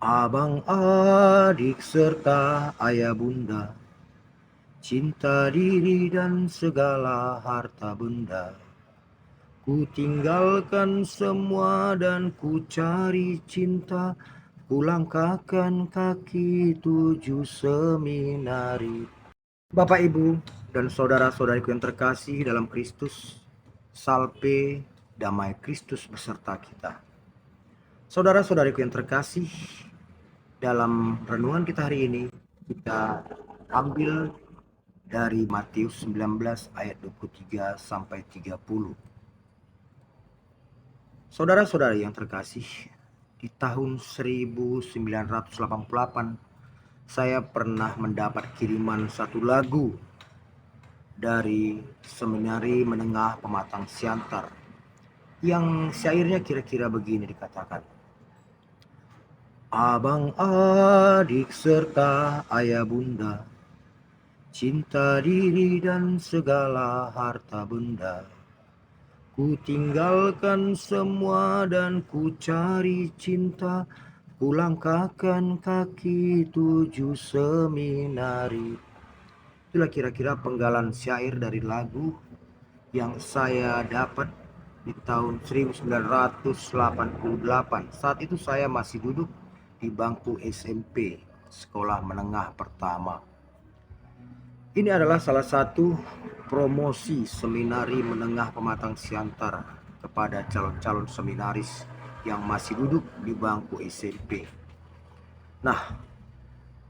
Abang adik serta ayah bunda, cinta diri dan segala harta benda. Ku tinggalkan semua dan ku cari cinta, ku langkahkan kaki tuju seminari. Bapak Ibu dan saudara-saudariku yang terkasih dalam Kristus, salpe damai Kristus beserta kita. Saudara-saudariku yang terkasih, dalam renungan kita hari ini, kita ambil dari Matius 19 ayat 23 sampai 30. Saudara-saudari yang terkasih, di tahun 1988 saya pernah mendapat kiriman satu lagu dari Seminari Menengah Pematang Siantar yang syairnya kira-kira begini dikatakan. Abang adik serta ayah bunda, cinta diri dan segala harta benda. Ku tinggalkan semua dan ku cari cinta, ku langkahkan kaki tuju seminari. Itulah kira-kira penggalan syair dari lagu yang saya dapat di tahun 1988. Saat itu saya masih duduk di bangku SMP, sekolah menengah pertama. Ini adalah salah satu promosi Seminari Menengah Pematang Siantar kepada calon-calon seminaris yang masih duduk di bangku SMP. Nah,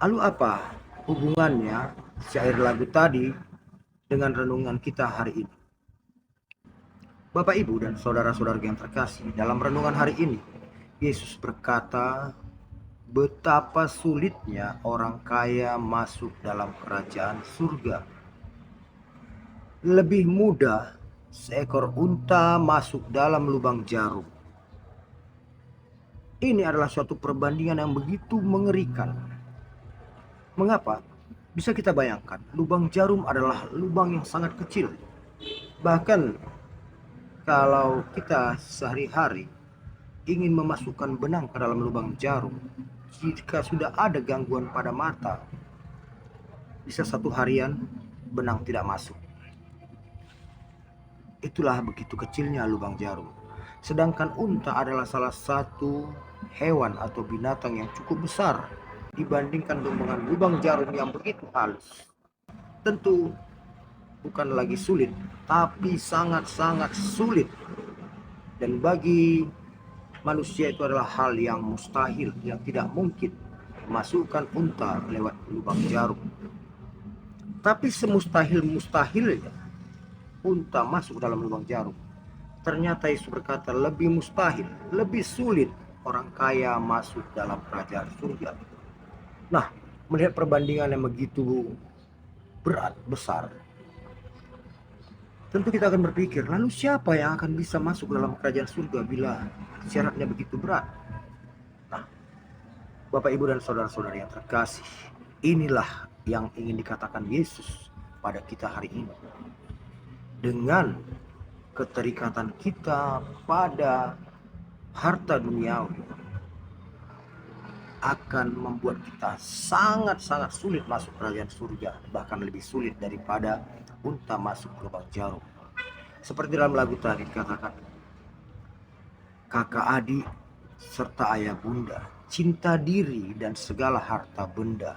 lalu apa hubungannya syair lagu tadi dengan renungan kita hari ini? Bapak, Ibu, dan saudara-saudara yang terkasih, dalam renungan hari ini, Yesus berkata, betapa sulitnya orang kaya masuk dalam kerajaan surga. Lebih mudah seekor unta masuk dalam lubang jarum. Ini adalah suatu perbandingan yang begitu mengerikan. Mengapa? Bisa kita bayangkan, lubang jarum adalah lubang yang sangat kecil. Bahkan kalau kita sehari-hari ingin memasukkan benang ke dalam lubang jarum, jika sudah ada gangguan pada mata, bisa satu harian benang tidak masuk. Itulah begitu kecilnya lubang jarum. Sedangkan unta adalah salah satu hewan atau binatang yang cukup besar dibandingkan dengan lubang jarum yang begitu halus. Tentu bukan lagi sulit, tapi sangat-sangat sulit. Dan bagi manusia itu adalah hal yang mustahil, yang tidak mungkin masukkan unta lewat lubang jarum. Tapi semustahil-mustahilnya unta masuk dalam lubang jarum, ternyata Yesus berkata lebih mustahil, lebih sulit orang kaya masuk dalam kerajaan surga. Nah, melihat perbandingan yang begitu berat, besar, tentu kita akan berpikir, lalu siapa yang akan bisa masuk dalam kerajaan surga bila syaratnya begitu berat? Nah, Bapak, Ibu, dan saudara-saudara yang terkasih, inilah yang ingin dikatakan Yesus pada kita hari ini. Dengan keterikatan kita pada harta duniawi akan membuat kita sangat-sangat sulit masuk kerajaan surga, bahkan lebih sulit daripada unta masuk ke lubang jarum. Seperti dalam lagu tadi dikatakan, kakak adik serta ayah bunda, cinta diri dan segala harta benda,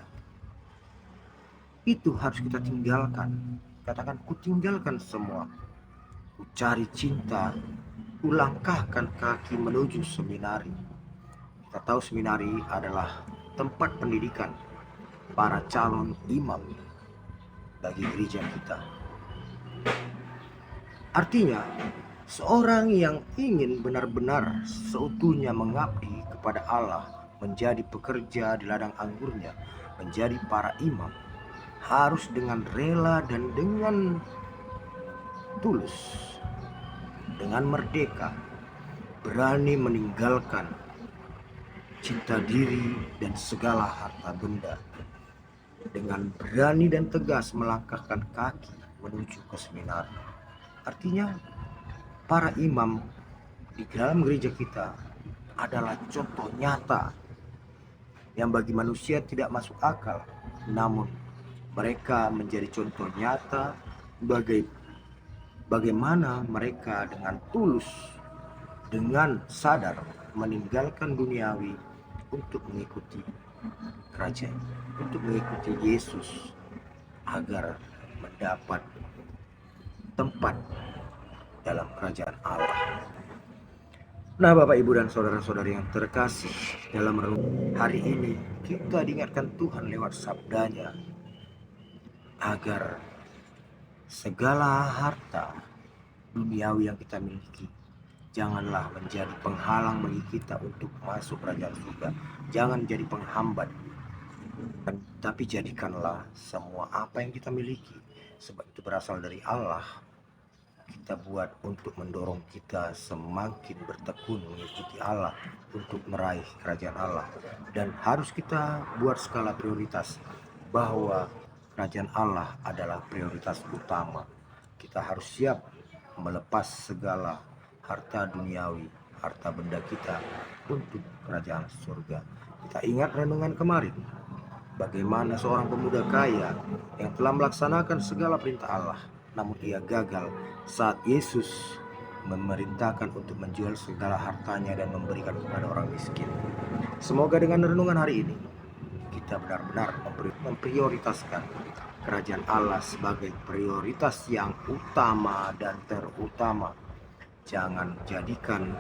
itu harus kita tinggalkan. Katakan, ku tinggalkan semua, ku cari cinta, ku langkahkan kaki menuju seminari. Kita tahu seminari adalah tempat pendidikan para calon imam bagi gereja kita. Artinya, seorang yang ingin benar-benar seutuhnya mengabdi kepada Allah, menjadi pekerja di ladang anggurnya, menjadi para imam, harus dengan rela dan dengan tulus, dengan merdeka, berani meninggalkan cinta diri dan segala harta benda, dengan berani dan tegas melangkahkan kaki menuju ke seminar. Artinya, para imam di dalam gereja kita adalah contoh nyata yang bagi manusia tidak masuk akal. Namun mereka menjadi contoh nyata bagaimana mereka dengan tulus, dengan sadar meninggalkan duniawi untuk mengikuti kerajaan, untuk mengikuti Yesus agar mendapat tempat dalam kerajaan Allah. Nah, Bapak, Ibu, dan saudara-saudari yang terkasih, dalam renungan hari ini kita diingatkan Tuhan lewat sabdanya agar segala harta duniawi yang kita miliki janganlah menjadi penghalang bagi kita untuk masuk kerajaan surga. Jangan jadi penghambat, tapi jadikanlah semua apa yang kita miliki, sebab itu berasal dari Allah, kita buat untuk mendorong kita semakin bertekun mengikuti Allah untuk meraih kerajaan Allah. Dan harus kita buat skala prioritas bahwa kerajaan Allah adalah prioritas utama. Kita harus siap melepas segala harta duniawi, harta benda kita untuk kerajaan surga. Kita ingat renungan kemarin, bagaimana seorang pemuda kaya yang telah melaksanakan segala perintah Allah, namun ia gagal saat Yesus memerintahkan untuk menjual segala hartanya dan memberikan kepada orang miskin. Semoga dengan renungan hari ini kita benar-benar memprioritaskan kerajaan Allah sebagai prioritas yang utama dan terutama. Jangan jadikan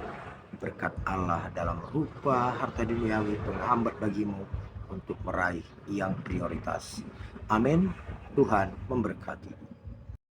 berkat Allah dalam rupa harta duniawi penghambat bagimu untuk meraih yang prioritas. Amin. Tuhan memberkati.